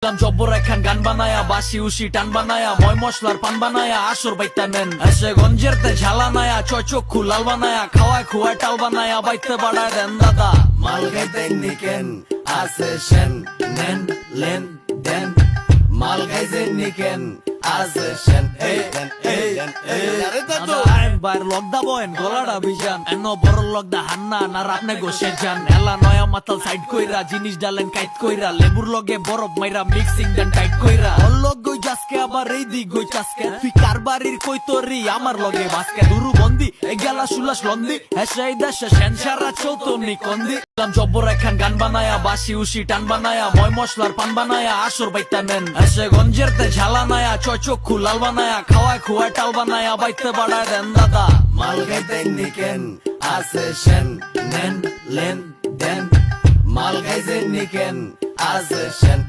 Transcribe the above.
জব্বর একখান গান বানায়া বাসি উসি টান বানায়া ময় মশলার পান বানায়া আসর বাইতা নেন এসে গঞ্জের তে ঝালা নায়া চয় চক্ষু লাল বানায়া খাওয়ায় খুয়ায় টাল বানায়া বাইতে বাড়ায় দেন দাদা মাল গাইতে নিকেন আসে সেন নেন লেন দেন মাল গাইতে নিকেন আসে সেন বাইর লগদা বয়েন গলাটা বিজান এন বড় লগদা হান্না না রাতনে গোসে যান এলা নয়া মাতাল সাইড কইরা জিনিস ডালেন কাইট কইরা লেবুর লগে বরফ মাইরা মিক্সিং দেন টাইট কইরা অল্লগ গই জাসকে আবার এই দিক গই চাসকে তুই কারবারির কই তোরি আমার লগে বাসকে দুরু বন্দি এ গেলা সুলাস লন্দি হেসাই দেশে সেনসারা চৌতনি কন্দি জব্বর একখান গান বানায়া বাসি উসি টান বানায়া ময় মশলার পান বানায়া আসর বাইতা নেন এসে গঞ্জের তে ঝালা নায়া চয় চক্ষু লাল বানায়া খাওয়ায় খুয়ায় টাল বানায়া বাইতে বাড়ায় দেন দাদা মাল গাইতে নিকেন আসে সেন নেন লেন দেন মাল গাইতে নিকেন আসে সেন